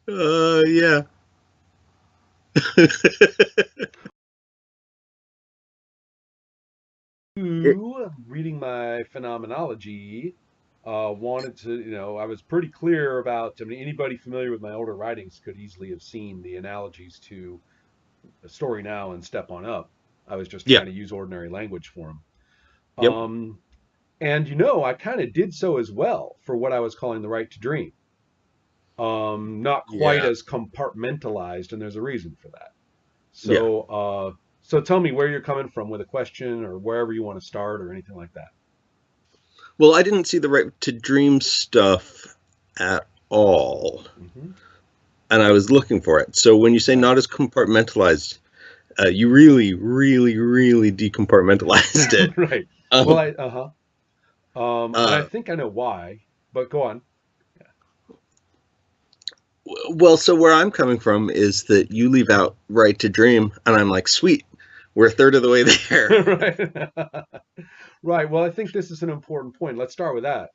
Yeah. It, Who, reading my phenomenology, wanted to, I was pretty clear about, I mean, anybody familiar with my older writings could easily have seen the analogies to Story Now and Step On Up. I was just yeah. trying to use ordinary language for them. Yep. And, I kind of did so as well for what I was calling the right to dream. Not quite Yeah. as compartmentalized, and there's a reason for that. Yeah. So tell me where you're coming from with a question or wherever you want to start or anything like that. Well, I didn't see the right to dream stuff at all, Hmm. and I was looking for it. So when you say Right. not as compartmentalized, you really, really, really decompartmentalized it. Right. Well, Um, uh-huh. And I uh, think I know why, but go on. well, so where I'm coming from is that you leave out right to dream, and I'm like, sweet, we're a third of the way there. Right. Right. Well, I think this is an important point. Let's start with that.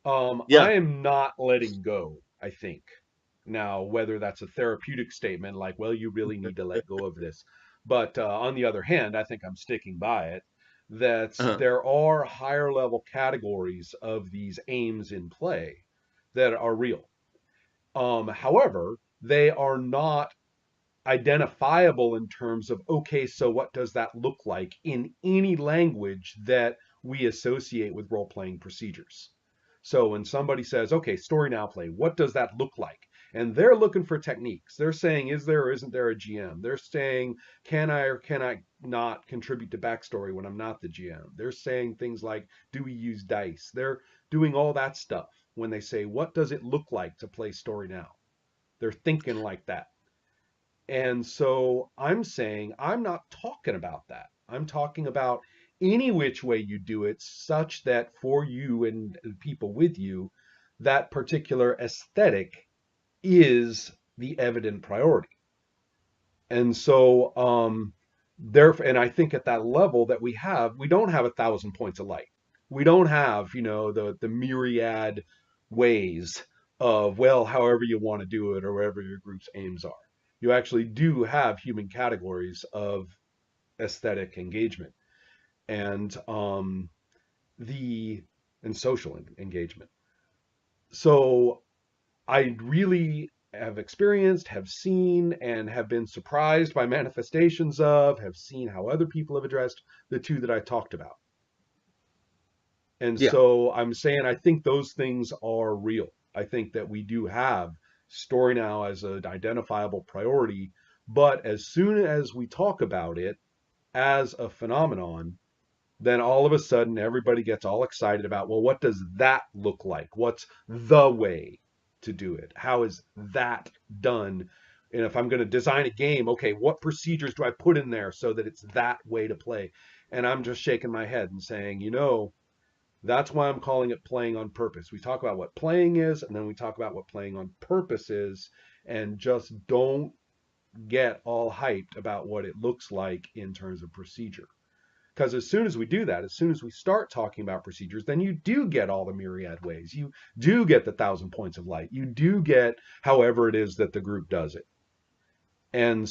Yeah. I am not letting go, I think. Now, whether that's a therapeutic statement, like, well, you really need to let go of this. But on the other hand, I think I'm sticking by it that Uh, there are higher level categories of these aims in play that are real. However, they are not identifiable in terms of, okay, so what does that look like in any language that we associate with role playing procedures? So when somebody says, okay, story now play, what does that look like? And they're looking for techniques. They're saying, is there or isn't there a GM? They're saying, can I or can I not contribute to backstory when I'm not the GM? They're saying things like, do we use dice? They're doing all that stuff when they say, what does it look like to play story now? They're thinking like that. And so I'm saying I'm not talking about that. I'm talking about any which way you do it, such that for you and people with you, that particular aesthetic is the evident priority. And so, and I think at that level that we don't have 1,000 points of light. We don't have, the myriad ways of, well, however you want to do it or wherever your group's aims are. You actually do have human categories of aesthetic engagement and the and social engagement. So I really have experienced, have seen, and have been surprised by manifestations of, have seen how other people have addressed the two that I talked about. And yeah. so I'm saying I think those things are real. I think that we do have story now as an identifiable priority, but as soon as we talk about it as a phenomenon, then all of a sudden everybody gets all excited about, well, what does that look like? What's the way to do it? How is that done? And if I'm going to design a game, okay, what procedures do I put in there so that it's that way to play? And I'm just shaking my head and saying, that's why I'm calling it playing on purpose. We talk about what playing is, and then we talk about what playing on purpose is, and just don't get all hyped about what it looks like in terms of procedure. Because as soon as we do that, as soon as we start talking about procedures, then you do get all the myriad ways. You do get the 1,000 points of light. You do get however it is that the group does it. And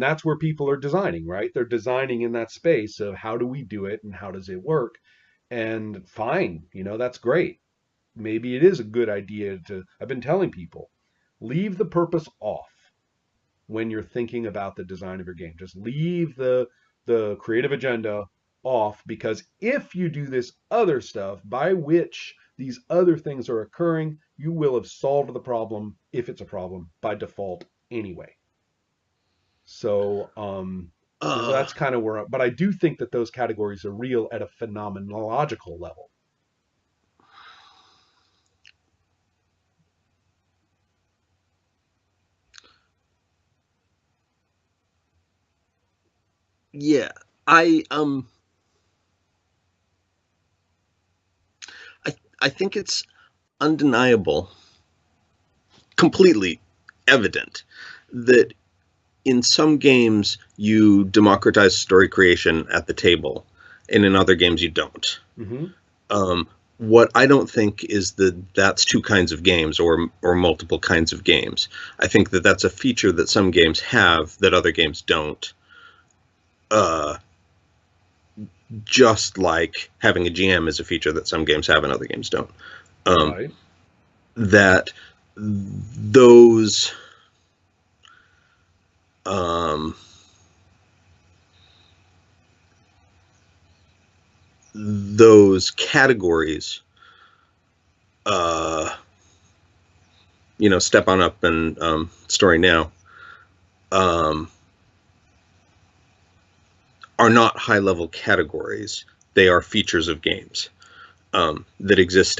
that's where people are designing, right? They're designing in that space of how do we do it and how does it work? And fine, that's great. Maybe it is a good idea I've been telling people, leave the purpose off when you're thinking about the design of your game. Just leave the creative agenda off, because if you do this other stuff by which these other things are occurring, you will have solved the problem, if it's a problem, by default anyway. So Uh, that's kind of where, but I do think that those categories are real at a phenomenological level. yeah. I um I I think it's undeniable, completely evident that in some games you democratize story creation at the table, and in other games you don't. Hmm. Um, what I don't think is that that's two kinds of games or multiple kinds of games. I think that that's a feature that some games have that other games don't. Uh, just like having a GM is a feature that some games have and other games don't. Right. That those um, those categories, Step On Up and Story Now, um, are not high-level categories. They are features of games that exist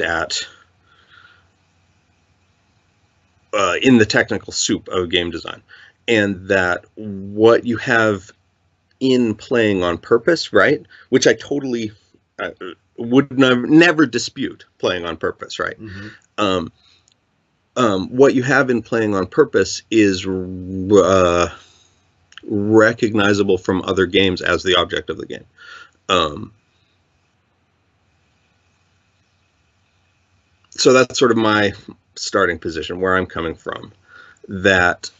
in the technical soup of game design, and that what you have in Playing on Purpose, right? Which I totally would never dispute Playing on Purpose, right? Mm-hmm. What you have in Playing on Purpose is recognizable from other games as the object of the game. So that's sort of my starting position, where I'm coming from. That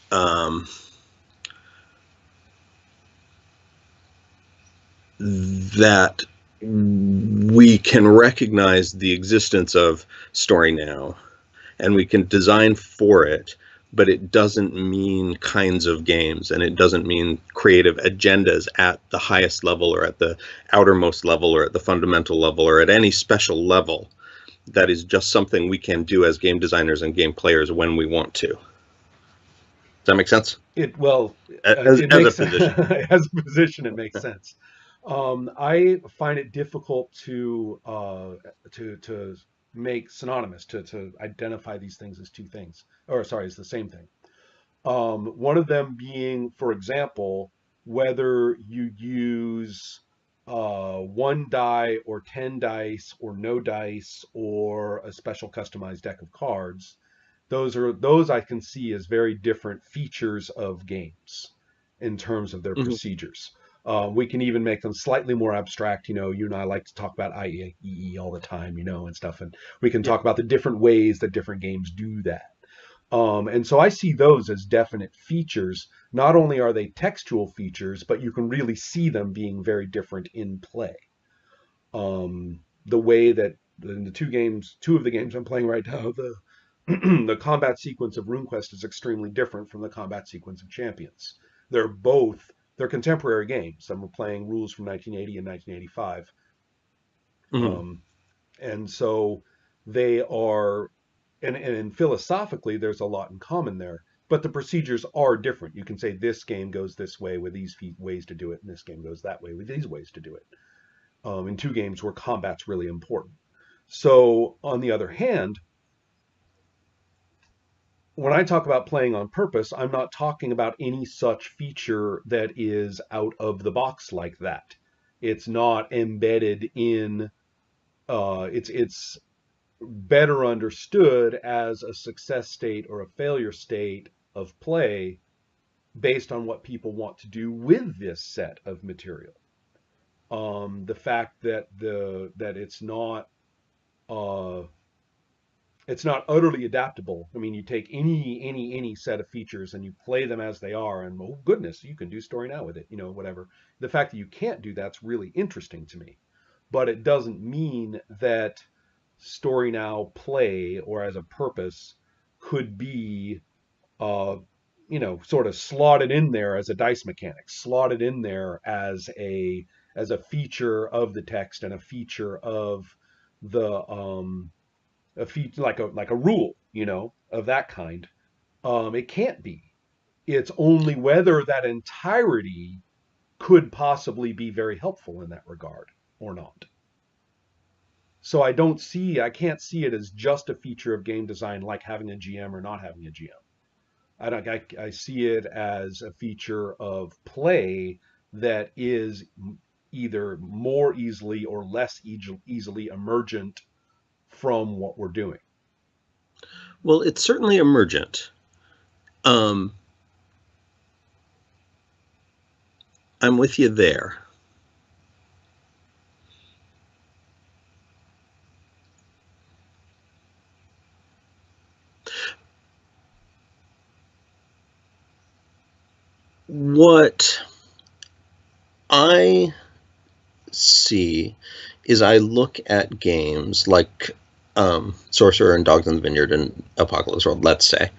that we can recognize the existence of Story Now, and we can design for it, but it doesn't mean kinds of games, and it doesn't mean creative agendas at the highest level or at the outermost level or at the fundamental level or at any special level. That is just something we can do as game designers and game players when we want to. Does that make sense? It well, it As a makes position. as a position, it makes sense. I find it difficult to make synonymous to identify these things as two things, or sorry, as the same thing. One of them being, for example, whether you use one die or 10 dice or no dice or a special customized deck of cards. Those I can see as very different features of games in terms of their Mm-hmm. procedures. We can even make them slightly more abstract. You and I like to talk about IEE all the time, and stuff, and we can Yeah. talk about the different ways that different games do that. And so I see those as definite features. Not only are they textual features, but you can really see them being very different in play. The way that in the two of the games I'm playing right now, the combat sequence of RuneQuest is extremely different from the combat sequence of Champions. They're contemporary games. Some are playing rules from 1980 and 1985. Mm-hmm. And so they are, and philosophically, there's a lot in common there, but the procedures are different. You can say this game goes this way with these ways to do it, and this game goes that way with these ways to do it. In two games where combat's really important. So, on the other hand, when I talk about Playing on Purpose, I'm not talking about any such feature that is out of the box like that. It's not embedded in. It's better understood as a success state or a failure state of play based on what people want to do with this set of material. The fact that uh, it's not utterly adaptable. I mean, you take any set of features and you play them as they are, and oh goodness, you can do Story Now with it, whatever. The fact that you can't do that's really interesting to me, but it doesn't mean that Story Now play or as a purpose could be uh sort of slotted in there as a dice mechanic, slotted in there as a feature of the text and a feature of the a feature like a rule, of that kind. It can't be. It's only whether that entirety could possibly be very helpful in that regard or not. So I can't see it as just a feature of game design like having a GM or not having a GM. I see it as a feature of play that is either more easily or less easily emergent from what we're doing. Well, it's certainly emergent. Um, I'm with you there. what I see is I look at games like Sorcerer and Dogs in the Vineyard and Apocalypse World, let's say.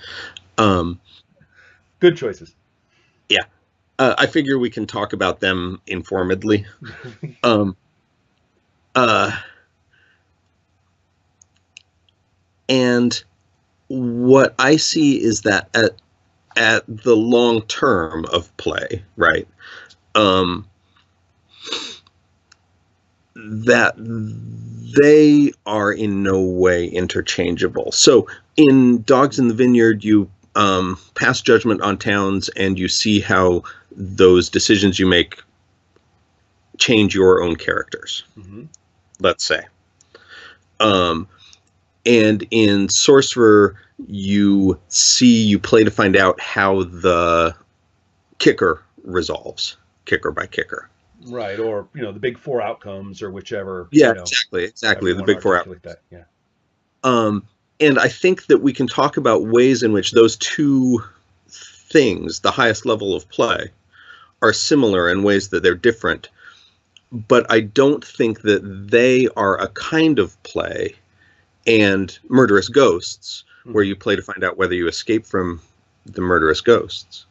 Um, Good choices. yeah, I figure we can talk about them informedly. Um, uh, and what I see is that at the long term of play, right? Um, that they are in no way interchangeable. So in Dogs in the Vineyard, you pass judgment on towns and you see how those decisions you make change your own characters, let's say. And in Sorcerer, you play to find out how the kicker resolves, kicker by kicker. Right, or the big four outcomes, or whichever. Yeah, However exactly. you The want to big four articulate outcomes. that. Yeah. And I think that we can talk about ways in which those two things, the highest level of play, are similar in ways that they're different. But I don't think that they are a kind of play. And Murderous Ghosts, where you play to find out whether you escape from the murderous ghosts,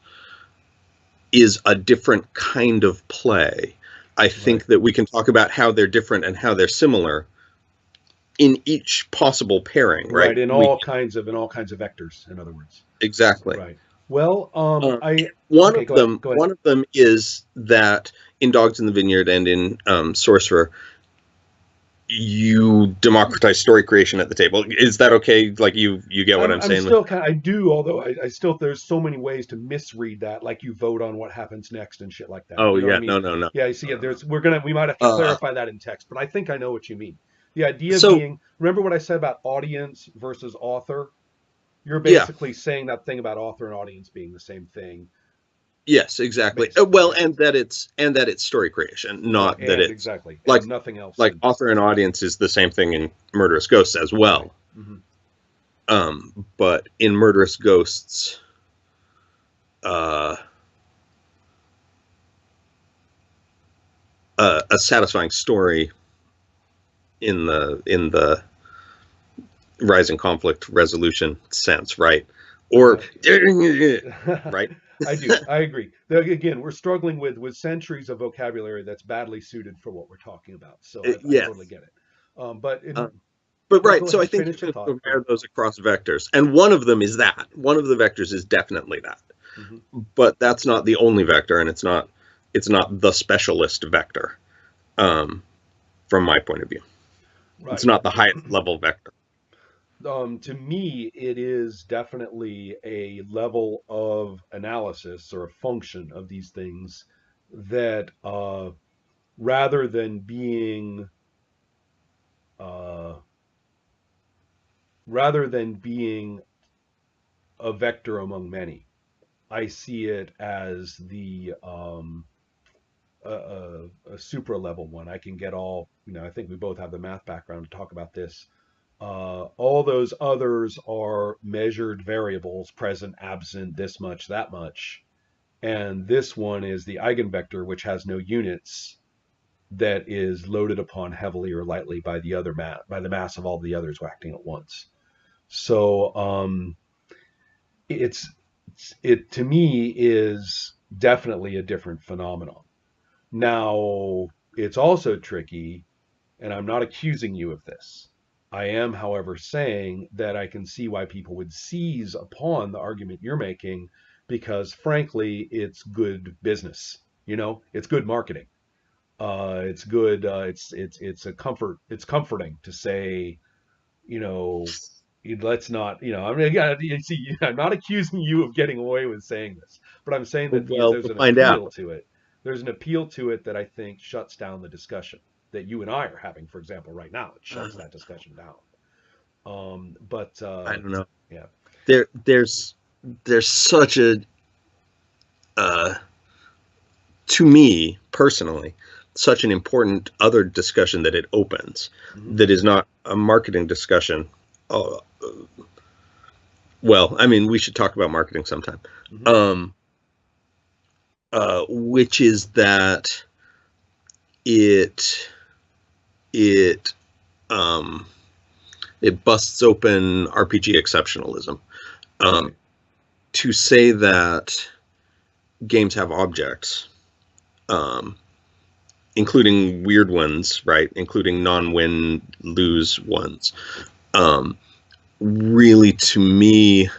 is a different kind of play. I think that we can talk about how they're different and how they're similar in each possible pairing, right? In all kinds of vectors, in other words. Exactly. Right. Well, I one okay. of them Go ahead. one of them is that in Dogs in the Vineyard and in Sorcerer, you democratize story creation at the table. Is that okay? Like you get what I'm saying? Still I do, although I still, there's so many ways to misread that, like you vote on what happens next and shit like that. Oh You know what yeah, I mean? no. Yeah, you see, we might have to clarify that in text, but I think I know what you mean. The idea So being, remember what I said about audience versus author? You're yeah, basically saying that thing about author and audience being the same thing. yes, exactly. Basically, Well, yeah. and that it's story creation, Right, not that and it's exactly, like and nothing else. And author and audience is the same thing in Murderous Ghosts as well. right. But in Murderous Ghosts, uh, a satisfying story in the rising conflict resolution sense, right? Or right? I agree. Again, we're struggling with centuries of vocabulary that's badly suited for what we're talking about. So I Yes. totally get it. But But no, right, go so I ahead. think you Finish your can thought. compare those across vectors, and one of them is that. One of the vectors is definitely that. But that's not the only vector, and it's not the specialist vector, from my point of view. Right. It's not the highest level vector. To me, it is definitely a level of analysis or a function of these things that, rather than being uh, rather than being a vector among many, I see it as a supra level one. I can get all, I think we both have the math background to talk about this. All those others are measured variables, present, absent, this much, that much. And this one is the eigenvector, which has no units, that is loaded upon heavily or lightly by by the mass of all the others acting at once. So it's it to me is definitely a different phenomenon. Now, it's also tricky, and I'm not accusing you of this. I am, however, saying that I can see why people would seize upon the argument you're making, because frankly, it's good business. It's good marketing. It's good. It's a comfort. It's comforting to say, you know, let's not. I mean, again, you see, I'm not accusing you of getting away with saying this, but I'm saying that Well, there's we'll an find appeal out. to it. There's an appeal to it that I think shuts down the discussion that you and I are having, for example, right now. It shuts that discussion down. But I don't know. yeah, There's such a uh, to me personally, such an important other discussion that it opens, that is not a marketing discussion. Uh, well, I mean, we should talk about marketing sometime. which is that it it um, it busts open RPG exceptionalism. Um, Right. to say that games have objects, um, including weird ones, right? Including non-win lose ones. Um, really, to me,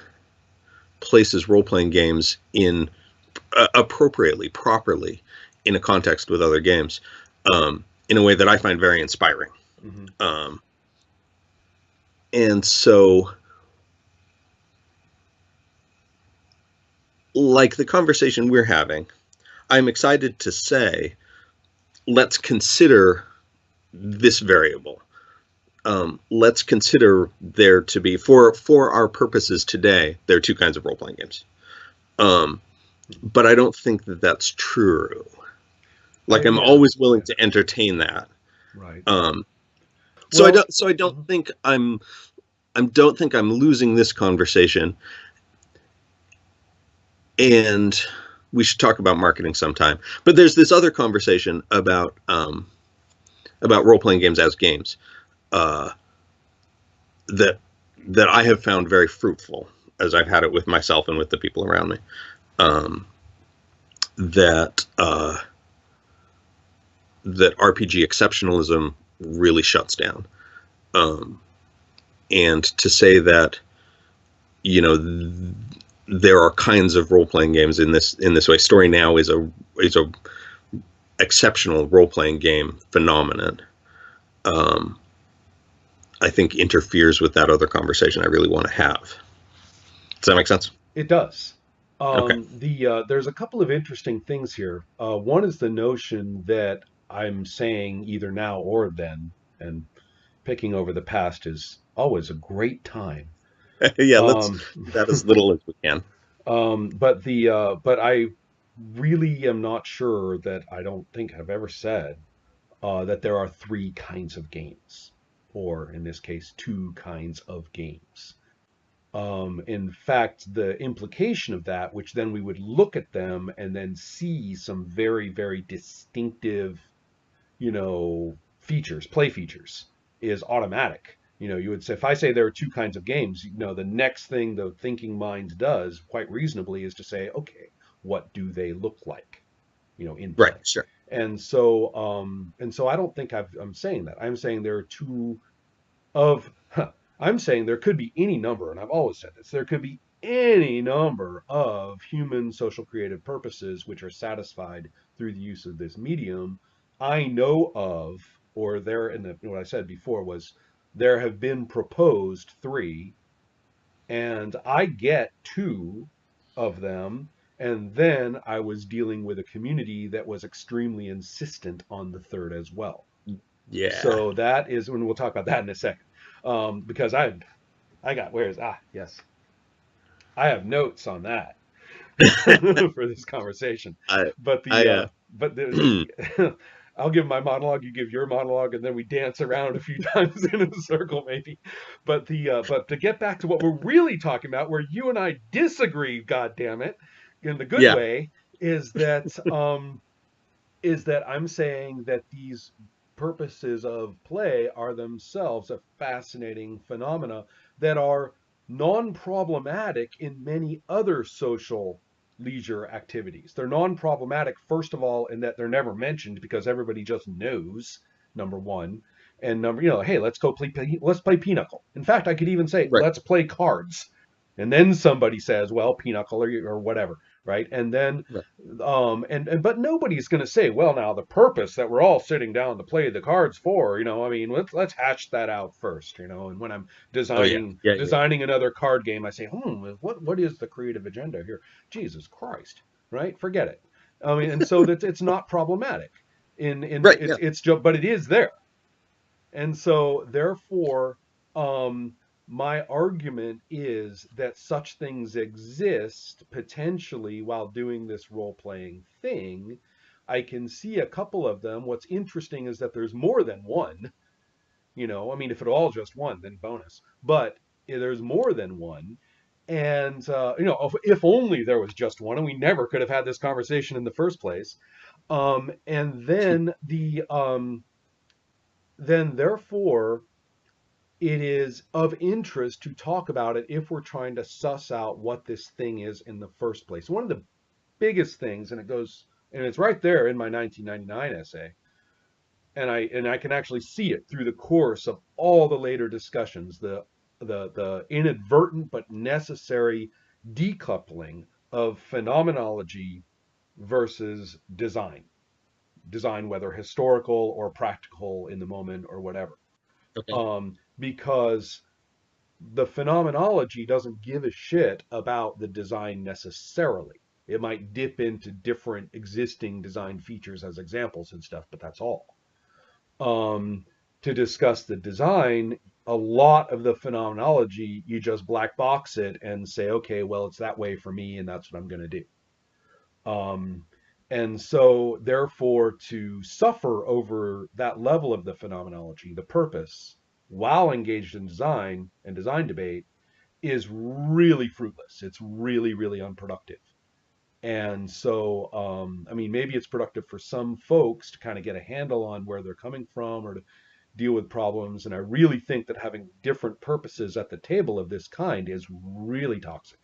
places role-playing games in appropriately, properly, in a context with other games, in a way that I find very inspiring. Hmm. Um, and so, like the conversation we're having, I'm excited to say, let's consider this variable. Let's consider there to be, for our purposes today, there are two kinds of role playing games. Um, but I don't think that that's true. Like I'm Yeah. always willing Yeah. to entertain that. Right. Um, so I Well. don't. So I don't Mhm. think I'm. I don't think I'm losing this conversation. And we should talk about marketing sometime. But there's this other conversation about role playing games as games. Uh, that that I have found very fruitful as I've had it with myself and with the people around me. Um, that that RPG exceptionalism really shuts down, um, and to say that you know there are kinds of role playing games in this way. Story Now is a exceptional role playing game phenomenon. Um, I think interferes with that other conversation I really want to have. Does that make sense? It does. Okay. There's a couple of interesting things here. One is the notion that I'm saying either now or then, and picking over the past is always a great time. Yeah, let's Um, do that as little as we can. but I really am not sure that I don't think I've ever said that there are three kinds of games, or in this case, two kinds of games. In fact, the implication of that, which then we would look at them and then see some very, very distinctive, features, play features, is automatic. You would say, if I say there are two kinds of games, the next thing the thinking mind does, quite reasonably, is to say, okay, what do they look like, in Right. play? Sure. And so I don't think I'm saying that. I'm saying there are two of I'm saying there could be any number, and I've always said this, there could be any number of human social creative purposes which are satisfied through the use of this medium. I know of, or there in what I said before was there have been proposed three, and I get two of them. And then I was dealing with a community that was extremely insistent on the third as well. Yeah. So that is when we'll talk about that in a second. Because I got where's yes, I have notes on that for this conversation. I But I I'll give my monologue, you give your monologue, and then we dance around a few times in a circle maybe. But to get back to what we're really talking about, where you and I disagree, God damn it, in the good yeah. way, is that I'm saying that these purposes of play are themselves a fascinating phenomena that are non-problematic in many other social leisure activities. They're non-problematic, first of all, in that they're never mentioned because everybody just knows, number one. And hey, let's play pinochle. In fact, I could even say, Right. let's play cards. And then somebody says, well, pinochle or whatever, right? And then Right. but nobody's going to say, well, now the purpose that we're all sitting down to play the cards for, I mean, let's hash that out first, and when I'm Oh yeah. designing Yeah. Yeah. designing another card game, I say, what is the creative agenda here? Jesus Christ, right? Forget it. I mean, and so that it's not problematic in Right. Yeah. it's just, but it is there. And so, therefore, my argument is that such things exist potentially while doing this role playing thing. I can see a couple of them. What's interesting is that there's more than one. I mean, if it all just one, then bonus. But there's more than one. And if only there was just one, and we never could have had this conversation in the first place. And then therefore it is of interest to talk about it if we're trying to suss out what this thing is in the first place. One of the biggest things, and it's right there in my 1999 essay, and I can actually see it through the course of all the later discussions, the inadvertent but necessary decoupling of phenomenology versus design, whether historical or practical in the moment or whatever. Okay. Because the phenomenology doesn't give a shit about the design necessarily. It might dip into different existing design features as examples and stuff, but that's all. um, to discuss the design, a lot of the phenomenology, you just black box it and say, okay, well, it's that way for me, and that's what I'm going to do. Um, and so, therefore, to suffer over that level of the phenomenology, the purpose, while engaged in design and design debate, is really fruitless. It's really, really unproductive. And so, I mean, maybe it's productive for some folks to kind of get a handle on where they're coming from or to deal with problems. And I really think that having different purposes at the table of this kind is really toxic.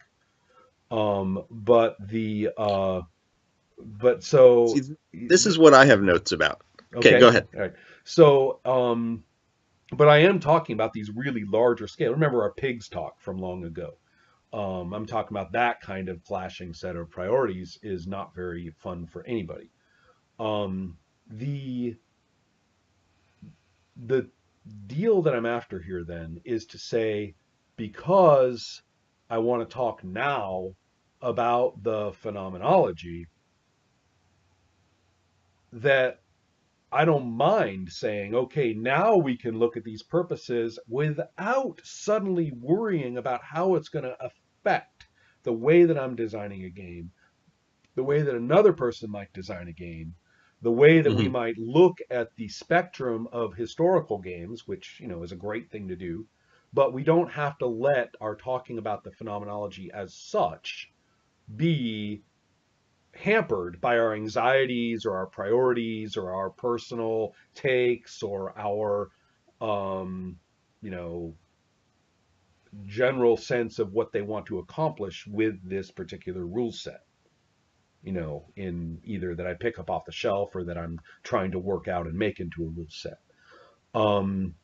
But See, so, this is what I have notes about. Okay, go okay, ahead. all right. So, but I am talking about these really larger scale. Remember our pigs talk from long ago. I'm talking about that kind of clashing set of priorities is not very fun for anybody. Um, the the deal that I'm after here then is to say, because I want to talk now about the phenomenology, that I don't mind saying, okay, now we can look at these purposes without suddenly worrying about how it's going to affect the way that I'm designing a game, the way that another person might design a game, the way that we Hmm. might look at the spectrum of historical games, which, is a great thing to do, but we don't have to let our talking about the phenomenology as such be hampered by our anxieties or our priorities or our personal takes or our um, you know general sense of what they want to accomplish with this particular rule set, in either that I pick up off the shelf or that I'm trying to work out and make into a rule set. Um,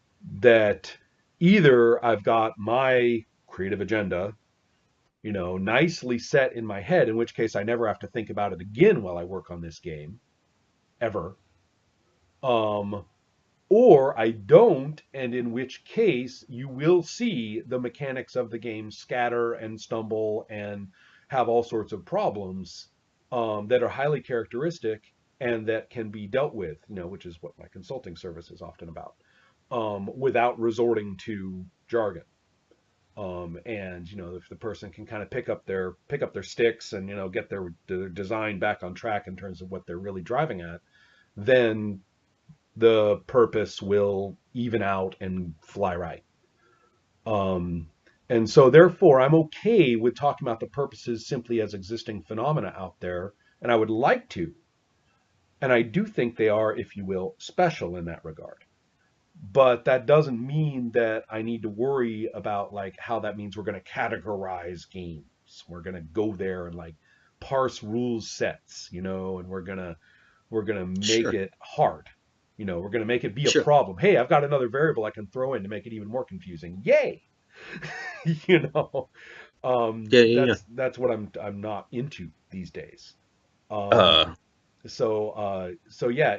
that either I've got my creative agenda, nicely set in my head, in which case I never have to think about it again while I work on this game, ever. Um, or I don't, and in which case you will see the mechanics of the game scatter and stumble and have all sorts of problems that are highly characteristic and that can be dealt with, which is what my consulting service is often about, without resorting to jargon. And if the person can kind of pick up their sticks and get their design back on track in terms of what they're really driving at, then the purpose will even out and fly right. Um, and so, therefore, I'm okay with talking about the purposes simply as existing phenomena out there, and I would like to. And I do think they are, if you will, special in that regard. But that doesn't mean that I need to worry about like how that means we're going to categorize games. We're going to go there and like parse rules sets, and we're gonna make Sure, it hard. We're gonna make it be a sure. problem. Hey, I've got another variable I can throw in to make it even more confusing. Yay! you know, Yeah, yeah, yeah. that's what I'm not into these days. Um, Uh, so yeah,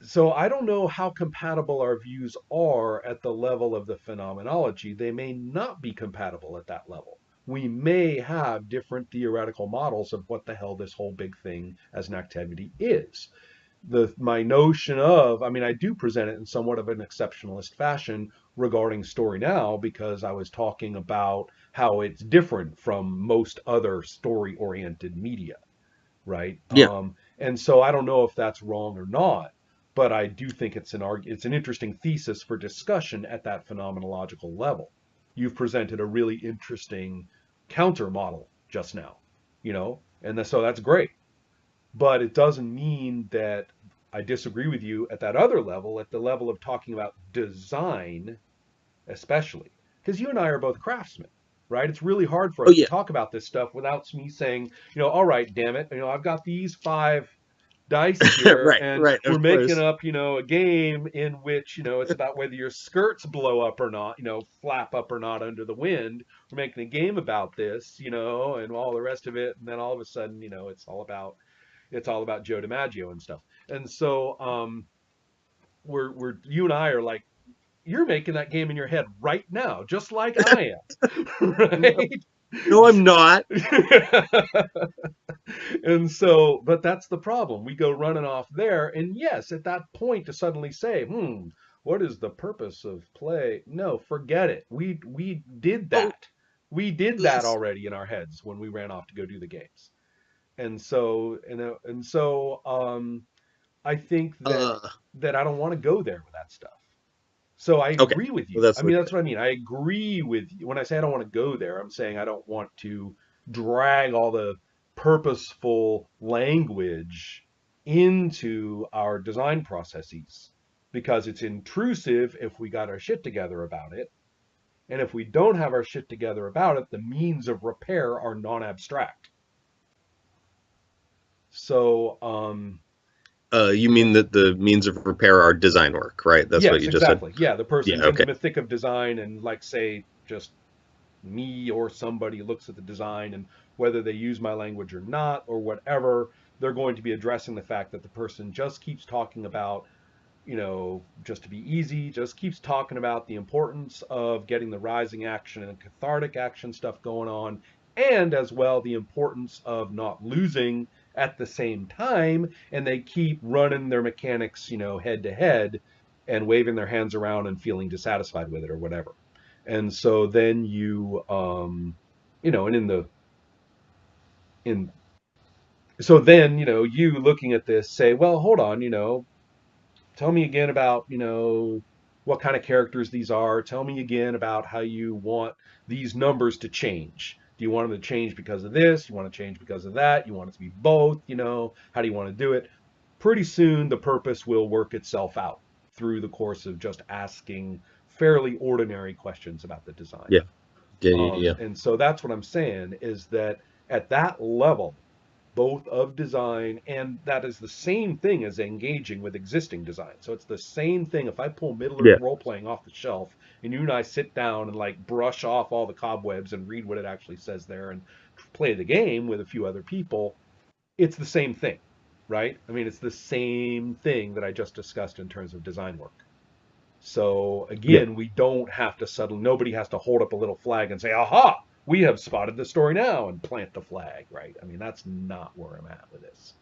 so I don't know how compatible our views are at the level of the phenomenology. They may not be compatible at that level. We may have different theoretical models of what the hell this whole big thing as an activity is. My notion of, I mean, I do present it in somewhat of an exceptionalist fashion regarding story now because I was talking about how it's different from most other story oriented media, right? yeah. And so I don't know if that's wrong or not, but I do think it's an interesting thesis for discussion at that phenomenological level. you've presented a really interesting counter model just now, and so that's great. But it doesn't mean that I disagree with you at that other level, at the level of talking about design, especially. Because you and I are both craftsmen, right? It's really hard for Oh us to yeah. talk about this stuff without me saying, all right, damn it, I've got these five dice here, Right, and right, we're of making course. up, a game in which, it's about whether your skirts blow up or not, flap up or not under the wind. We're making a game about this, and all the rest of it, and then all of a sudden, it's all about Joe DiMaggio and stuff. And so we're you and I are like, you're making that game in your head right now, just like I am, No, right? no, I'm not. And so, but that's the problem. We go running off there, and yes, at that point to suddenly say, what is the purpose of play? No, forget it. We did Oh, that. We did that yes. already in our heads when we ran off to go do the games. And so I think that Uh, I don't want to go there with that stuff. So I okay. agree with Well, you. I that's mean, that's okay. what I mean. I agree with you. When I say I don't want to go there, I'm saying I don't want to drag all the purposeful language into our design processes because it's intrusive if we got our shit together about it. And if we don't have our shit together about it, the means of repair are non-abstract. So, You mean that the means of repair are design work, right? That's what yes, you just said. exactly. Yeah, the person Yeah, in the okay. mythic of design and like say just me or somebody looks at the design and whether they use my language or not or whatever, they're going to be addressing the fact that the person just keeps talking about, just to be easy, just keeps talking about the importance of getting the rising action and cathartic action stuff going on, and as well the importance of not losing at the same time. And they keep running their mechanics, head to head and waving their hands around and feeling dissatisfied with it or whatever. And so then and in so then, you looking at this say, well, hold on, tell me again about, what kind of characters these are. Tell me again about how you want these numbers to change. Do you want them to change because of this? You want to change because of that? You want it to be both? How do you want to do it? Pretty soon, the purpose will work itself out through the course of just asking fairly ordinary questions about the design. Yeah. Yeah, yeah, yeah. And so that's what I'm saying is that at that level, both of design, and that is the same thing as engaging with existing design. So it's the same thing. If I pull Middle Earth Yeah. role playing off the shelf and you and I sit down and like brush off all the cobwebs and read what it actually says there and play the game with a few other people, it's the same thing, right? I mean, it's the same thing that I just discussed in terms of design work. So Yeah. again, we don't have to settle. Nobody has to hold up a little flag and say, "Aha, we have spotted the story now," and plant the flag, right? I mean, that's not where I'm at with this.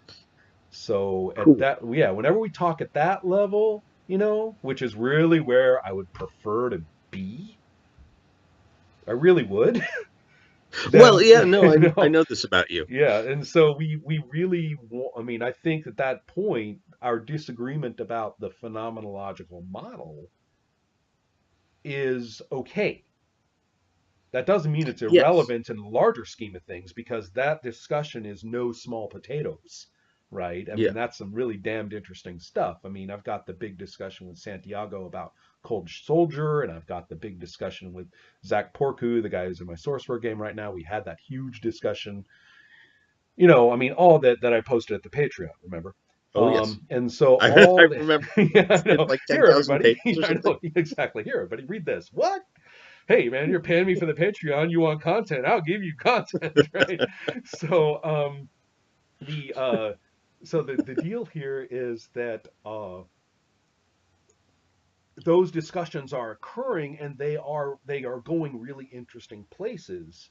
So at Cool. that, yeah, whenever we talk at that level, which is really where I would prefer to be, I really would. Well, Then, yeah, no, I know this about you. yeah, and so we really I mean, I think at that point, our disagreement about the phenomenological model is okay. That doesn't mean it's Yes. irrelevant in the larger scheme of things because that discussion is no small potatoes, right? I mean, Yeah. that's some really damned interesting stuff. I mean, I've got the big discussion with Santiago about Cold Soldier, and I've got the big discussion with Zach Porku, the guy who's in my Sourceware game right now. We had that huge discussion, I mean, all that I posted at the Patreon, remember? Oh, yes. And so I all the, remember yeah, I it's know. like Here, 10,000 everybody. pages or I something. know exactly. Here, everybody, read this. What? Hey man, you're paying me for the Patreon, you want content, I'll give you content, right? So the the deal here is that those discussions are occurring and they are going really interesting places.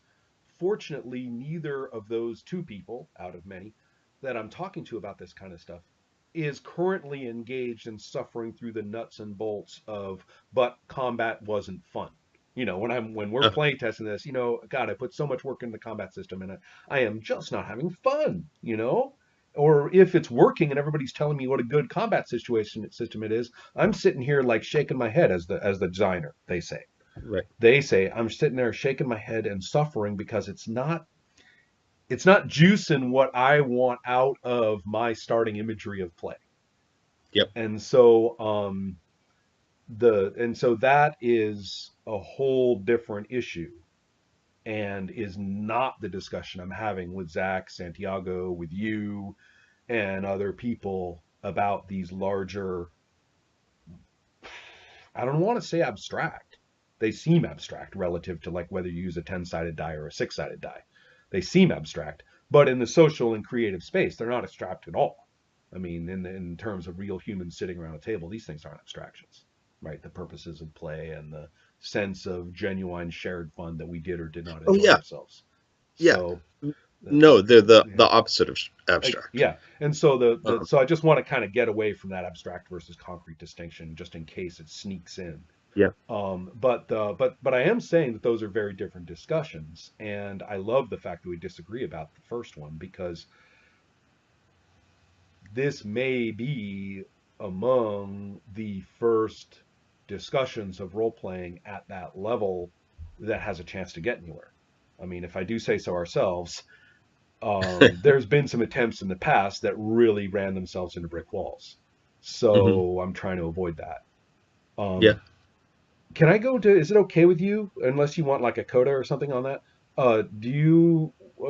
Fortunately, neither of those two people out of many that I'm talking to about this kind of stuff is currently engaged in suffering through the nuts and bolts of but combat wasn't fun. When we're Uh, play testing this, God, I put so much work into the combat system and I am just not having fun. Or if it's working and everybody's telling me what a good combat system it is, I'm sitting here like shaking my head as the designer, they say. Right. They say I'm sitting there shaking my head and suffering because it's not juicing what I want out of my starting imagery of play. Yep. And so that is a whole different issue and is not the discussion I'm having with Zach, Santiago, with you, and other people about these larger, I don't want to say abstract. They seem abstract relative to like whether you use a 10-sided die or a 6-sided die. They seem abstract, but in the social and creative space, they're not abstract at all. I mean, in terms of real humans sitting around a table, these things aren't abstractions, right? The purposes of play and the sense of genuine shared fun that we did or did not Oh enjoy yeah, ourselves. yeah. So, No, they're the yeah. opposite of abstract. Yeah, and so Um, so I just want to kind of get away from that abstract versus concrete distinction, just in case it sneaks in. yeah. But I am saying that those are very different discussions, and I love the fact that we disagree about the first one because this may be among the first discussions of role playing at that level that has a chance to get anywhere. I mean, if I do say so ourselves, there's been some attempts in the past that really ran themselves into brick walls. Hmm. So I'm trying to avoid that. Yeah. Um, can I go to, is it okay with you, unless you want like a coda or something on that?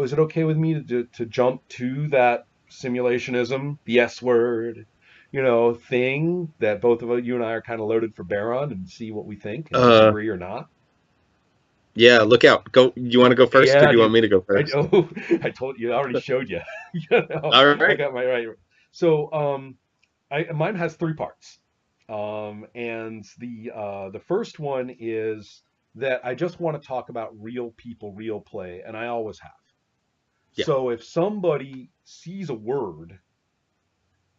Is it okay with me to jump to that simulationism, the S word, thing that both of you and I are kind of loaded for bear on and see what we think and Uh, disagree or not? yeah. Look out. Go. You want to go first, or Yeah, do you want dude. me to go I first? know. I told you. I already showed you. All I right. got my right. So, mine has three parts. And the first one is that I just want to talk about real people, real play, and I always have. Yeah. So if somebody sees a word,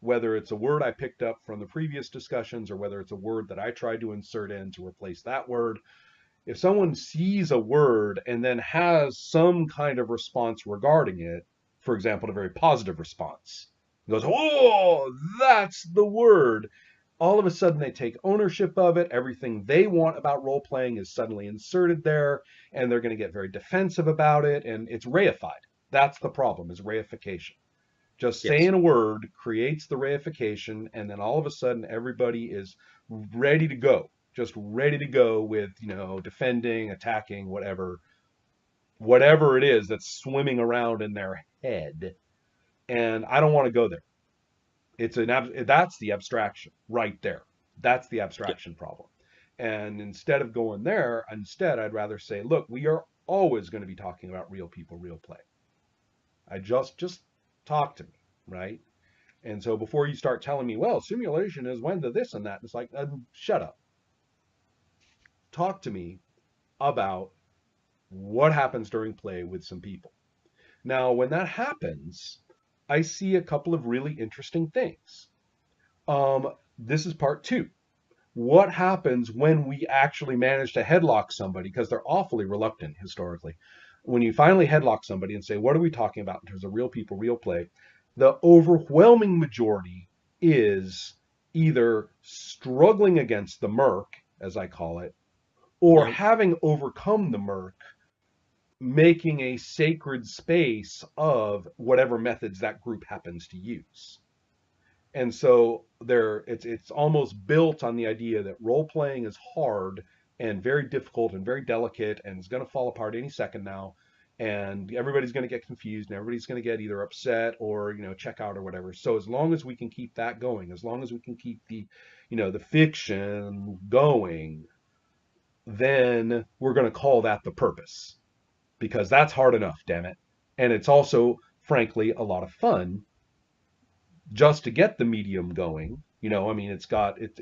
whether it's a word I picked up from the previous discussions or whether it's a word that I tried to insert in to replace that word, if someone sees a word and then has some kind of response regarding it, for example, a very positive response, goes, "Oh, that's the word." All of a sudden, they take ownership of it. Everything they want about role playing is suddenly inserted there, and they're going to get very defensive about it, and it's reified. That's the problem: is reification. Just Yes. saying a word creates the reification, and then all of a sudden everybody is ready to go, just ready to go with, defending, attacking, whatever it is that's swimming around in their head. And I don't want to go there. That's the abstraction right there. That's the Yeah. abstraction problem. And instead of going there, instead I'd rather say, look, we are always going to be talking about real people, real play. I just talk to me, right? And so before you start telling me, well, simulation is when the this and that, it's like, shut up. Talk to me about what happens during play with some people. Now, when that happens, I see a couple of really interesting things. This is part two. What happens when we actually manage to headlock somebody? Because they're awfully reluctant historically. When you finally headlock somebody and say, what are we talking about in terms of real people, real play? The overwhelming majority is either struggling against the murk, as I call it, or Yep. having overcome the murk, making a sacred space of whatever methods that group happens to use. And so it's almost built on the idea that role playing is hard and very difficult and very delicate and it's going to fall apart any second now, and everybody's going to get confused and everybody's going to get either upset or check out or whatever. So as long as we can keep that going, as long as we can keep the fiction going, then we're going to call that the purpose, because that's hard enough, damn it. And it's also frankly a lot of fun just to get the medium going. I mean, it's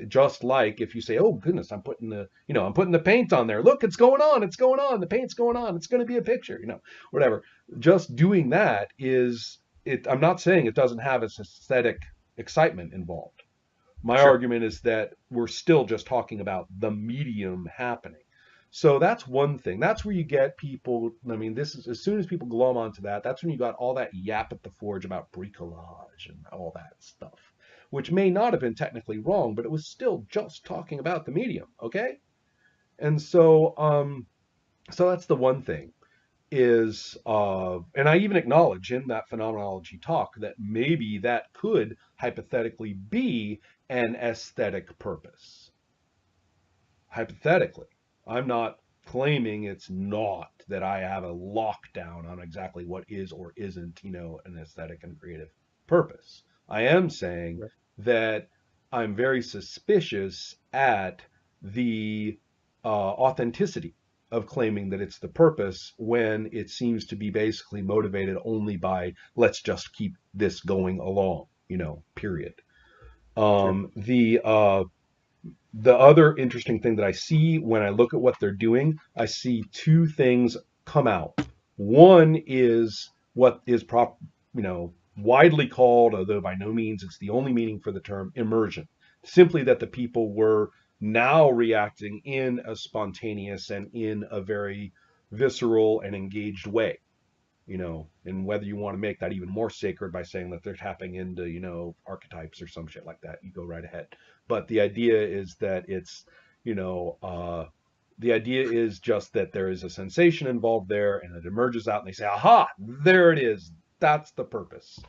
just like if you say, "Oh goodness, I'm putting the paint on there. Look, it's going on. The paint's going on. It's going to be a picture, whatever." Just doing that is it. I'm not saying it doesn't have its aesthetic excitement involved. My Sure. argument is that we're still just talking about the medium happening. So that's one thing. That's where you get people. I mean, this is as soon as people glom onto that, that's when you got all that yap at the forge about bricolage and all that stuff, which may not have been technically wrong, but it was still just talking about the medium. Okay. And so that's the one thing is, and I even acknowledge in that phenomenology talk that maybe that could hypothetically be an aesthetic purpose. Hypothetically, I'm not claiming it's not that I have a lockdown on exactly what is or isn't, an aesthetic and creative purpose. I am saying Right. that I'm very suspicious at the authenticity of claiming that it's the purpose when it seems to be basically motivated only by let's just keep this going along, period. Sure. The other interesting thing that I see when I look at what they're doing, I see two things come out. One is what is widely called, although by no means it's the only meaning for the term, immersion. Simply that the people were now reacting in a spontaneous and in a very visceral and engaged way, and whether you want to make that even more sacred by saying that they're tapping into, archetypes or some shit like that, you go right ahead. But the idea is that it's, you know, uh, the idea is just that there is a sensation involved there and it emerges out and they say, aha, there it is. That's the purpose.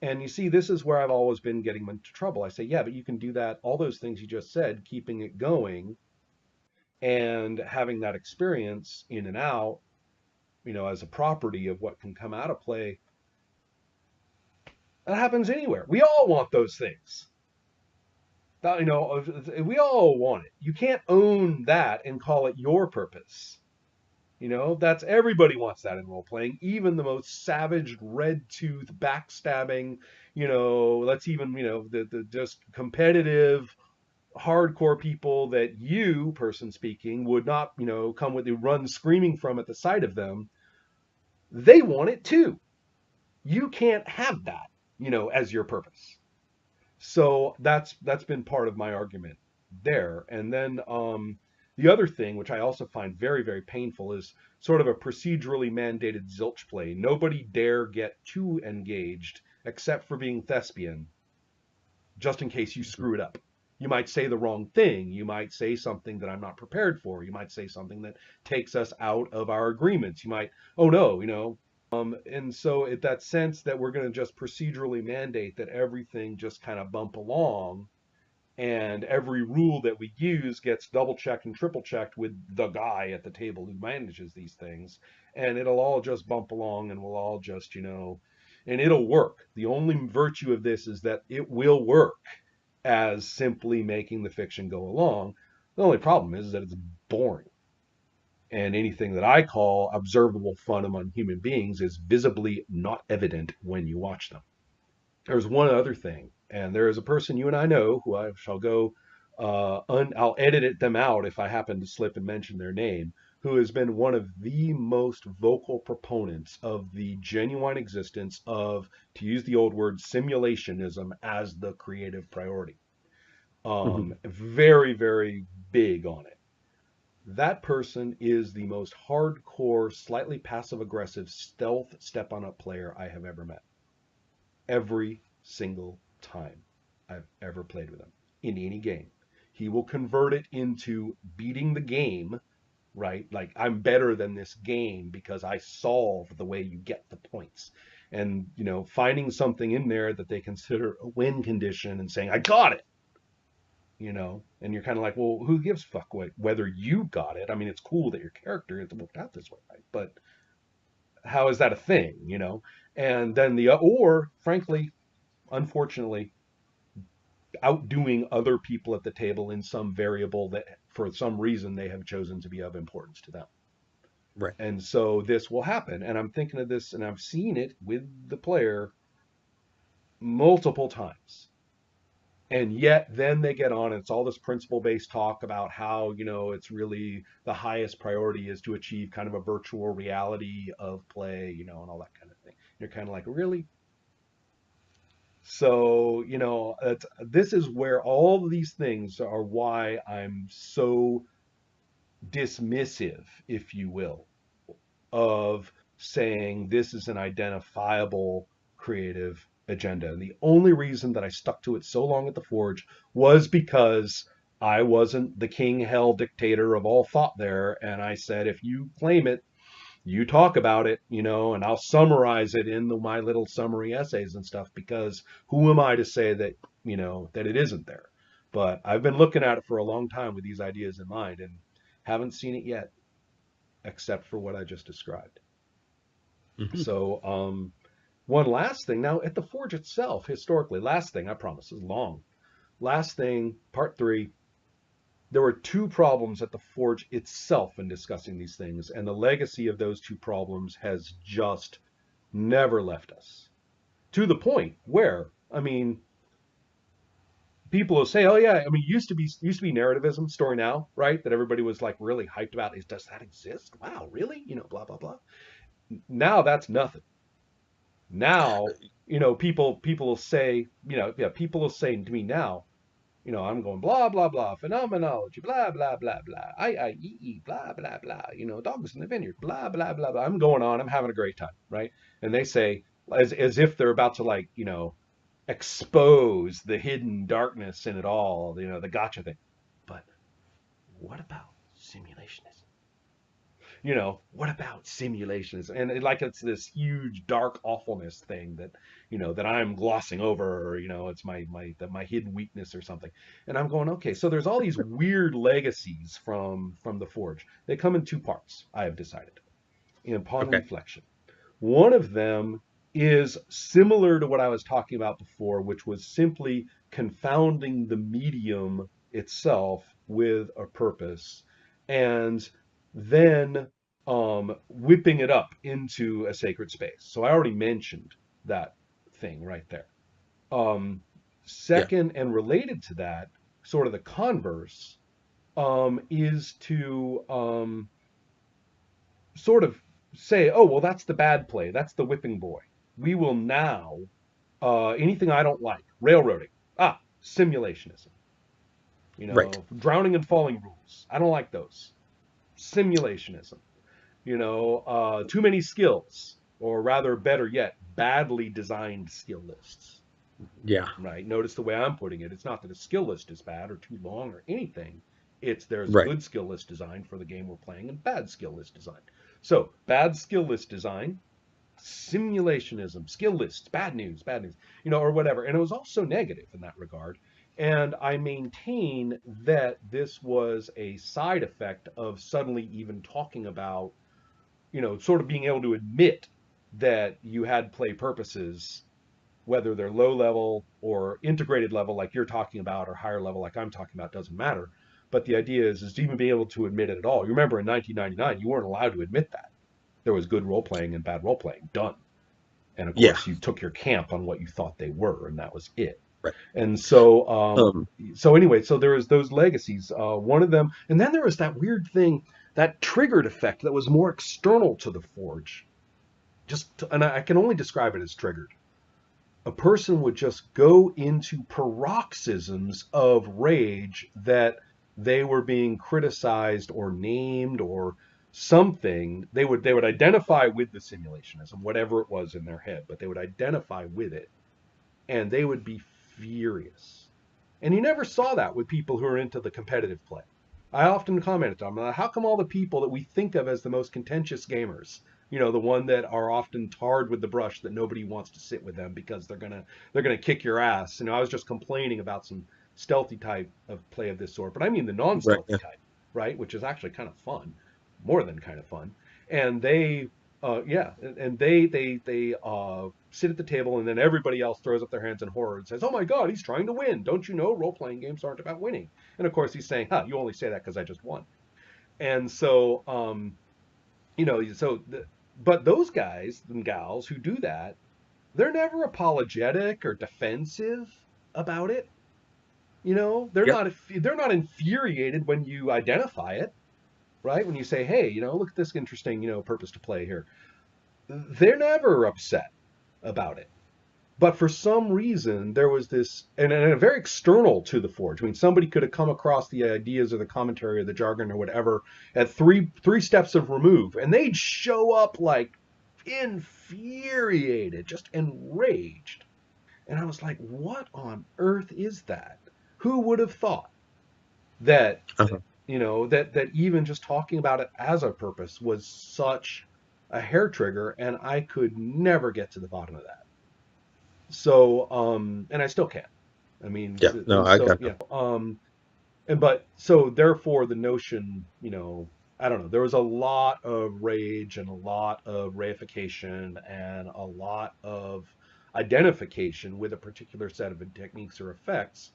And you see, this is where I've always been getting into trouble. I say, yeah, but you can do that, all those things you just said, keeping it going and having that experience in and out, as a property of what can come out of play. That happens anywhere. We all want those things. We all want it. You can't own that and call it your purpose. That's everybody wants that in role playing, even the most savage, red tooth, backstabbing, let's even, the just competitive, hardcore people that you, person speaking, would not, come with you, run screaming from at the sight of them. They want it too. You can't have that, as your purpose. So that's been part of my argument there. And then the other thing, which I also find very, very painful, is sort of a procedurally mandated zilch play. Nobody dare get too engaged except for being thespian, just in case you Mhm. screw it up. You might say the wrong thing. You might say something that I'm not prepared for. You might say something that takes us out of our agreements. You might, oh no, and so it that sense that we're going to just procedurally mandate that everything just kind of bump along and every rule that we use gets double checked and triple checked with the guy at the table who manages these things, and it'll all just bump along and we'll all just, and it'll work. The only virtue of this is that it will work as simply making the fiction go along. The only problem is that it's boring, and anything that I call observable fun among human beings is visibly not evident when you watch them. There's one other thing, and there is a person you and I know who I shall go, I'll edit them out if I happen to slip and mention their name, who has been one of the most vocal proponents of the genuine existence of, to use the old word, simulationism as the creative priority. Mhm. Very, very big on it. That person is the most hardcore, slightly passive aggressive stealth step on up player I have ever met. Every single time I've ever played with him in any game. He will convert it into beating the game, right? Like, I'm better than this game because I solve the way you get the points. And, finding something in there that they consider a win condition and saying, I got it, and you're kind of like, well, who gives a fuck whether you got it? I mean, it's cool that your character has worked out this way, right? But how is that a thing, And then or frankly, unfortunately, outdoing other people at the table in some variable that for some reason they have chosen to be of importance to them. Right. And so this will happen. And I'm thinking of this and I've seen it with the player multiple times. And yet then they get on and it's all this principle based talk about how, it's really the highest priority is to achieve kind of a virtual reality of play, and all that kind of thing. You're kind of like, really? So, this is where all of these things are why I'm so dismissive, if you will, of saying this is an identifiable creative agenda. And the only reason that I stuck to it so long at the Forge was because I wasn't the king hell dictator of all thought there. And I said, if you claim it, you talk about it, and I'll summarize it in my little summary essays and stuff, because who am I to say that, that it isn't there? But I've been looking at it for a long time with these ideas in mind and haven't seen it yet, except for what I just described. Hmm. So, one last thing now at the Forge itself, historically, last thing, I promise, is long. Last thing, part three, there were two problems at the Forge itself in discussing these things, and the legacy of those two problems has just never left us. To the point where, I mean, people will say, "Oh yeah, I mean, used to be narrativism, story now, right? That everybody was like really hyped about. Is does that exist? Wow, really? Blah blah blah." Now that's nothing. Now, people will say, yeah, people will say to me now, I'm going blah blah blah phenomenology, blah blah blah blah, I blah blah blah, dogs in the vineyard, blah blah blah blah. I'm going on, I'm having a great time, right? And they say, as if they're about to, like, expose the hidden darkness in it all, the gotcha thing. But what about simulationism? What about simulations? And like it's this huge dark awfulness thing that, that I'm glossing over, or, it's my hidden weakness or something. And I'm going, okay, so there's all these weird legacies from the Forge. They come in two parts, I have decided, upon Okay. reflection. One of them is similar to what I was talking about before, which was simply confounding the medium itself with a purpose, and then whipping it up into a sacred space. So I already mentioned that thing right there. Um, Yeah. Second, and related to that, sort of the converse, is to sort of say, oh, well, that's the bad play. That's the whipping boy. We will now, anything I don't like, railroading, simulationism, Right. drowning and falling rules. I don't like those. Simulationism, too many skills, or rather, better yet, badly designed skill lists. Yeah. Right? Notice the way I'm putting it. It's not that a skill list is bad or too long or anything. It's there's Right. good skill list design for the game we're playing and bad skill list design. So bad skill list design, simulationism, skill lists, bad news, or whatever. And it was also negative in that regard. And I maintain that this was a side effect of suddenly even talking about, sort of being able to admit that you had play purposes, whether they're low level or integrated level like you're talking about, or higher level like I'm talking about, doesn't matter. But the idea is to even be able to admit it at all. You remember in 1999, you weren't allowed to admit that. There was good role playing and bad role playing done. And of Yeah. course, you took your camp on what you thought they were, and that was it. Right. And so, Um, anyway, so there was those legacies. One of them, and then there was that weird thing, that triggered effect that was more external to the Forge. And I can only describe it as triggered. A person would just go into paroxysms of rage that they were being criticized or named or something. They would identify with the simulationism, whatever it was in their head, but they would identify with it, and they would be furious. And you never saw that with people who are into the competitive play. I often commented on them, how come all the people that we think of as the most contentious gamers, the one that are often tarred with the brush, that nobody wants to sit with them because they're gonna kick your ass. I was just complaining about some stealthy type of play of this sort, but I mean the right. non-stealthy Yeah. type, right? Which is actually kind of fun, more than kind of fun. And they yeah, and they sit at the table, and then everybody else throws up their hands in horror and says, "Oh my God, he's trying to win! Don't you know role-playing games aren't about winning?" And of course, he's saying, "Huh, you only say that because I just won." And so, but those guys and gals who do that, they're never apologetic or defensive about it. They're Yep. not infuriated when you identify it, right? When you say, "Hey, look at this interesting, purpose to play here." They're never upset about it. But for some reason, there was this, and very external to the Forge. I mean, somebody could have come across the ideas or the commentary or the jargon or whatever at three steps of remove, and they'd show up like infuriated, just enraged. And I was like, what on earth is that? Who would have thought? that Uh-huh. that even just talking about it as a purpose was such a hair trigger, and I could never get to the bottom of that. So and I still can't. I mean, Yeah. No, and I so got no. and but so therefore the notion, I don't know, there was a lot of rage and a lot of reification and a lot of identification with a particular set of techniques or effects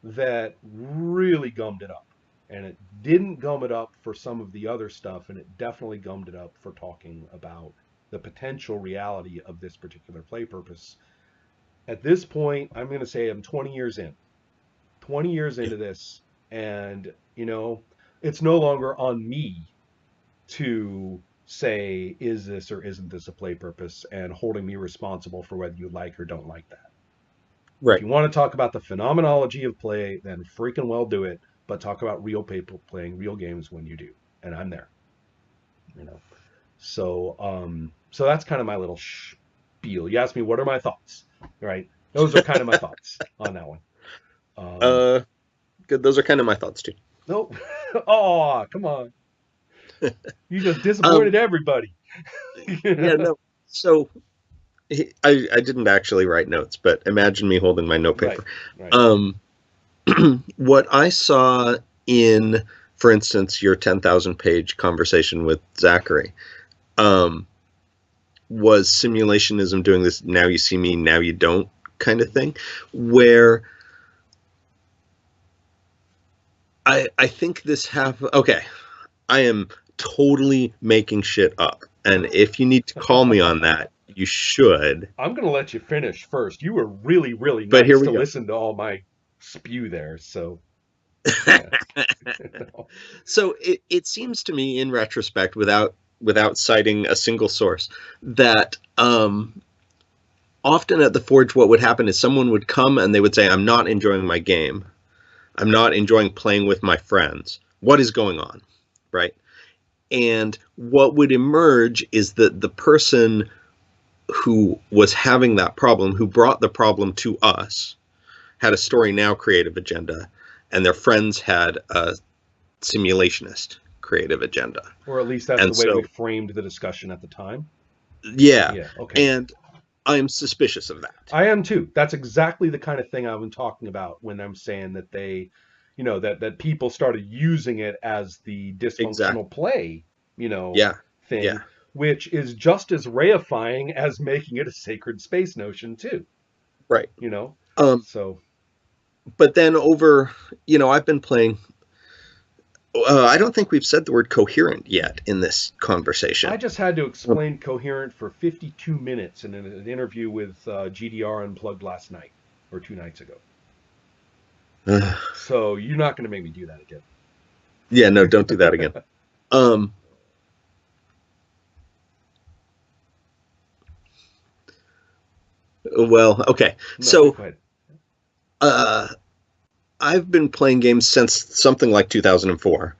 that really gummed it up. And it didn't gum it up for some of the other stuff, and it definitely gummed it up for talking about the potential reality of this particular play purpose. At this point, I'm going to say I'm 20 years in. 20 years Yeah. into this, and it's no longer on me to say is this or isn't this a play purpose, and holding me responsible for whether you like or don't like that. If Right. you want to talk about the phenomenology of play, then freaking well do it, but talk about real people playing real games when you do, and I'm there. you know so that's kind of my little spiel. You asked me what are my thoughts, right? Those are kind of my thoughts on that one. um Uh, Good. Those are kind of my thoughts too. Nope. Oh, come on. You just Um, disappointed everybody. yeah, no. So I didn't actually write notes, but imagine me holding my note Right, paper. right. Um, what I saw in, for instance, your 10,000 page conversation with Zachary, um, was simulationism doing this now you see me, now you don't kind of thing, where I think this okay, I am totally making shit up. And if you need to call me on that, you should. I'm going to let you finish first. You were really, really But here nice we to go. listen to all my spew there. So, yeah. So it seems to me in retrospect, without citing a single source, that often at the Forge what would happen is someone would come and they would say, I'm not enjoying my game. I'm not enjoying playing with my friends. What is going on? Right? And what would emerge is that the person who was having that problem, who brought the problem to us, had a story now creative agenda, and their friends had a simulationist creative agenda. Or at least that's the And way we so, framed the discussion at the time. yeah, Yeah, okay. and I'm suspicious of that. I am too. That's exactly the kind of thing I've been talking about when I'm saying that that people started using it as the dysfunctional Exactly. play, Yeah. Yeah. thing, which is just as reifying as making it a sacred space notion too, Right. you know? Um, So but then I've been playing. I don't think we've said the word coherent yet in this I conversation. just had to explain coherent for 52 minutes in an interview with GDR Unplugged last night or 2 nights ago. So you're not going to make me do that Yeah, no, don't do that again. again. Um, well, okay. No, So, go ahead. uh, I've been playing games since something like 2004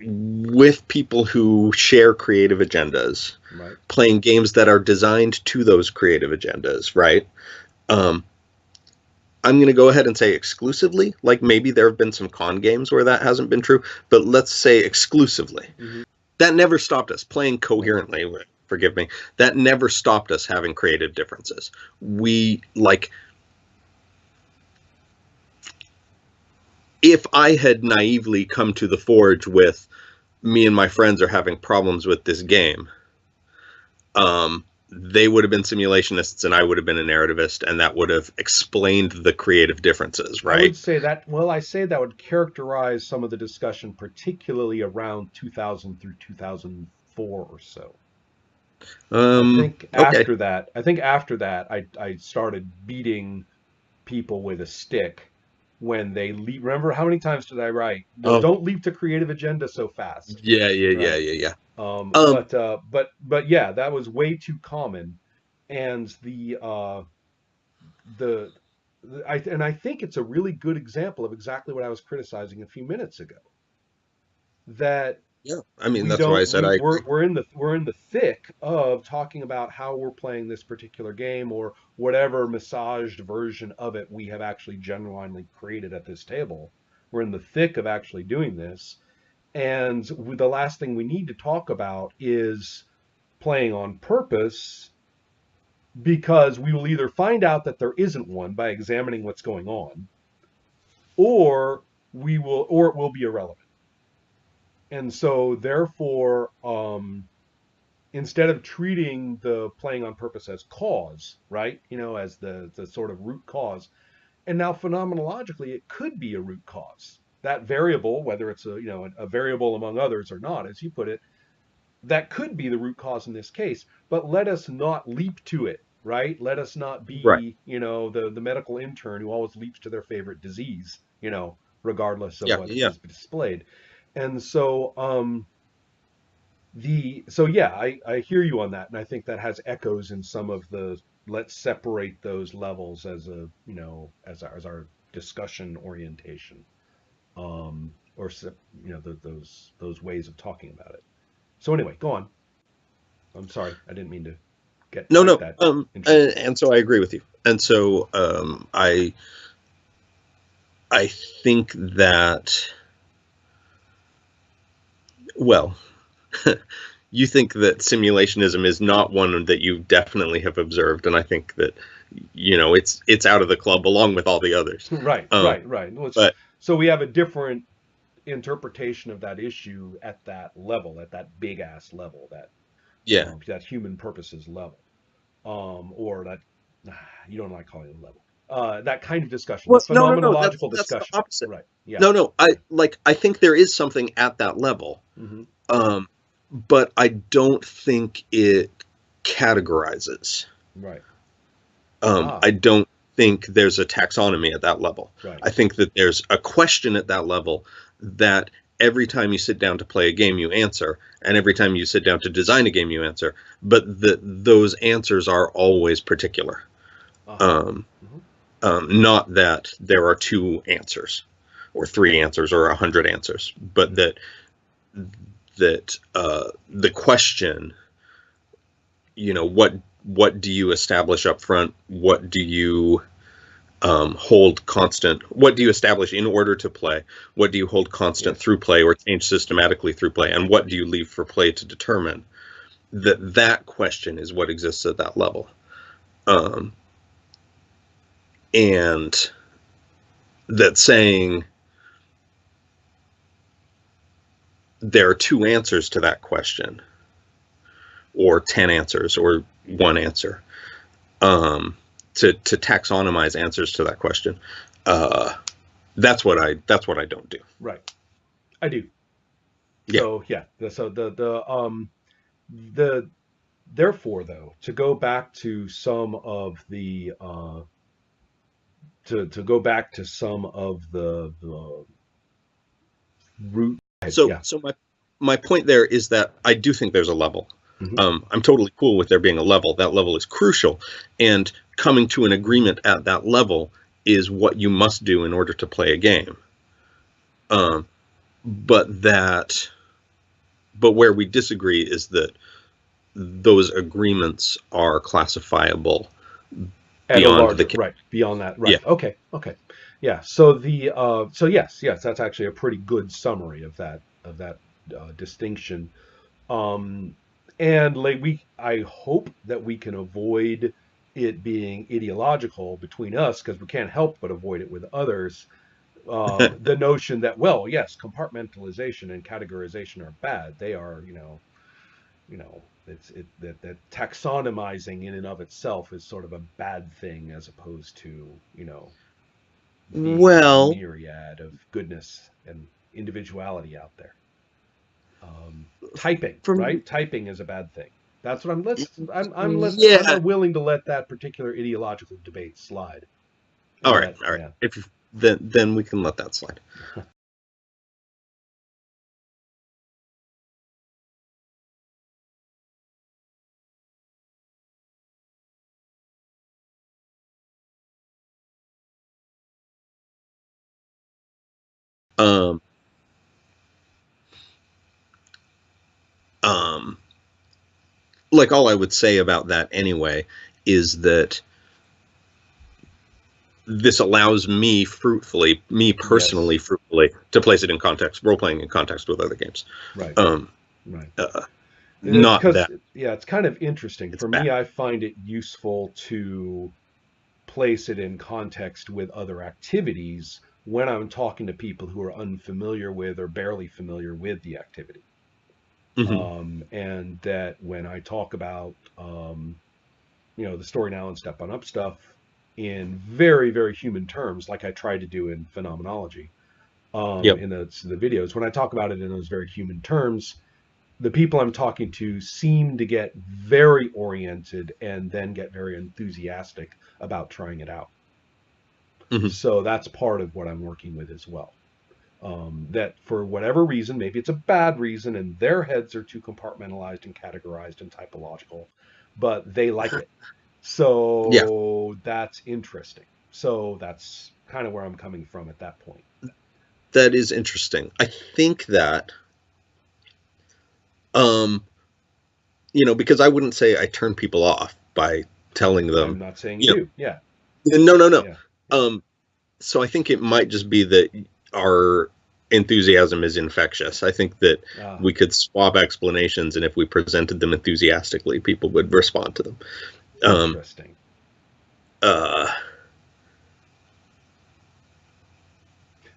with people who share creative agendas, Right. playing games that are designed to those creative agendas, right? Um, I'm going to go ahead and say exclusively. Like maybe there have been some con games where that hasn't been true, but let's say exclusively. Mm-hmm. That never stopped us playing Right. coherently. Forgive me. That never stopped us having creative differences. We like if I had naively come to the Forge with me and my friends are having problems with this game, they would have been simulationists and I would have been a narrativist, and that would have explained the creative differences, I would right? say that, well, I say that would characterize some of the discussion, particularly around 2000 through 2004 or so. Okay. I think after that, I started beating people with a stick when they leap. Remember how many times did I write? No, Oh, don't leap to creative agenda so fast, yeah, yeah, yeah, right? yeah, yeah. Um, Um, but uh, but but yeah, that was way too common, and the I think it's a really good example of exactly what I was criticizing a few minutes ago. That Yeah. I mean, We that's why I don't said we I agree. we're in the thick of talking about how we're playing this particular game, or whatever massaged version of it we have actually genuinely created at this table. We're in the thick of actually doing this, and the last thing we need to talk about is playing on purpose, because we will either find out that there isn't one by examining what's going on, or or it will be irrelevant. And so therefore, instead of treating the playing on purpose as cause, right? As the sort of root cause. And now phenomenologically, it could be a root cause. That variable, whether it's a variable among others or not, as you put it, that could be the root cause in this case. But let us not leap to it, right? Let us not Right. be, the medical intern who always leaps to their favorite disease, regardless of Yeah. what Yeah. is displayed. And so so yeah, I hear you on that, and I think that has echoes in some of the let's separate those levels as a as our discussion orientation, or those ways of talking about it. So anyway, go on. I'm sorry, I didn't mean to get No, quite no. that intrusive. And so I agree with you. And so I think that, well, you think that simulationism is not one that you definitely have observed, and I think that it's out of the club along with all the others. Right, Um, right, right. but So we have a different interpretation of that issue at that level, at that big ass level, yeah, that human purposes level. Or that you don't like calling it level. That kind of discussion, the well, no, no, no. That's phenomenological that's the discussion. opposite. Right. Yeah. No, no. Yeah. I think there is something at that level, Hmm. um, but I don't think it categorizes. Right. I Ah. don't think there's a taxonomy at that level. Right. I think that there's a question at that level that every time you sit down to play a game, you answer, and every time you sit down to design a game, you answer. But those answers are always particular. Uh huh. Um, Hmm. Not that there are two answers, or three answers, or 100 answers, but Hmm. that the question, what do you establish up front? What do you hold constant? What do you establish in order to play? What do you hold constant Yes. through play or change systematically through play? And what do you leave for play to determine? That question is what exists at that level. Um, and that saying there are two answers to that question, or 10 answers, or one answer, um, to taxonomize answers to that question. Uh, that's what I don't do. Right. I do. Yeah. So yeah. So the therefore though, to go back to some of the to go back to some of the root. So Yeah. so my point there is that I do think there's a level. Hmm. I'm totally cool with there being a level. That level is crucial, and coming to an agreement at that level is what you must do in order to play a game. Um, but that, but where we disagree is that those agreements are classifiable At a beyond the larger, game. right, beyond that, Yeah. right. Okay, okay. Yeah, so so yes, that's actually a pretty good summary of that distinction. um and like I hope that we can avoid it being ideological between us, because we can't help but avoid it with others. The notion that, well, yes, compartmentalization and categorization are bad. They are, that taxonomizing in and of itself is sort of a bad thing, as opposed to the Well, myriad of goodness and individuality out there. Typing, from right? Typing is a bad thing. That's what yeah. I'm willing to let that particular ideological debate slide, All and right, let all right. yeah. If then we can let that slide. Um, um, like all I would say about that anyway is that this allows me fruitfully, me personally Yes. fruitfully, to place it in context, role playing in context with other games. Right. Um, Right. It's Not because, that yeah, it's kind of interesting. it's For me, bad. I find it useful to place it in context with other activities when I'm talking to people who are unfamiliar with or barely familiar with the activity. Hmm. And that when I talk about, the story now and step on up stuff in very, very human terms, like I tried to do in phenomenology, Yep. in the videos, when I talk about it in those very human terms, the people I'm talking to seem to get very oriented and then get very enthusiastic about trying it out. Hmm. So that's part of what I'm working with as well. That for whatever reason, maybe it's a bad reason, and their heads are too compartmentalized and categorized and typological, but they like it. Yeah, So that's interesting. So that's kind of where I'm coming from at that point. that is interesting. I think that, um, because I wouldn't say I turn people off by telling I'm them, not saying you you do. Yeah. no, no, no. Yeah. Yeah. Um, so I think it might just be that our enthusiasm is infectious. I think that Ah, we could swap explanations, and if we presented them enthusiastically, people would respond to them. Um, interesting. uh,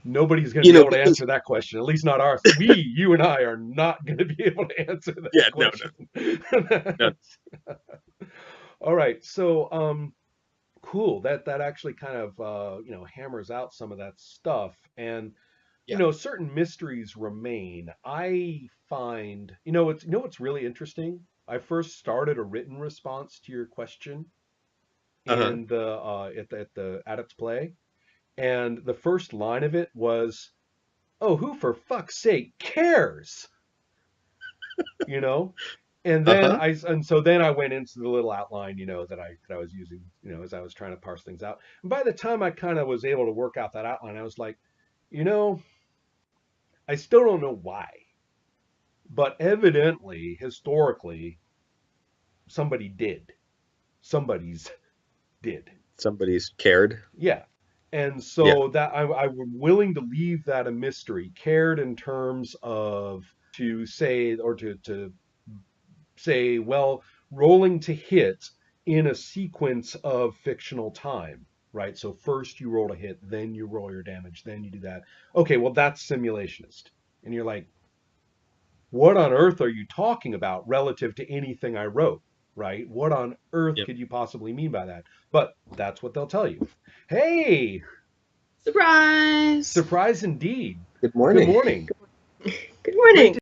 Nobody's going to be able to because answer that question. At least not ours. You and I are not going to be able to answer that yeah, no, no, question. no, All right. So, cool. That actually kind of hammers out some of that stuff, and yeah, certain mysteries remain. I find what's really interesting. I first started a written response to your question uh huh, in the at the Adept play, and the first line of it was, "Oh, who for fuck's sake cares?" You know. uh huh. And so then I went into the little outline, that I was using, as I was trying to parse things out. And by the time I kind of was able to work out that outline, I was like, you know, I still don't know why, but evidently, historically, somebody did. Somebody's did. Somebody's cared. Yeah. And Yeah, so that I'm willing to leave that a mystery, cared in terms of to say or to say, well, rolling to hit in a sequence of fictional time, right? So first you roll a hit, then you roll your damage, then you do that. Okay, well, that's simulationist. And you're like, what on earth are you talking about relative to anything I wrote, right? What on earth yep. could you possibly mean by that? But that's what they'll tell you. Hey, Surprise! surprise indeed. Good Good morning. morning. Good morning. Great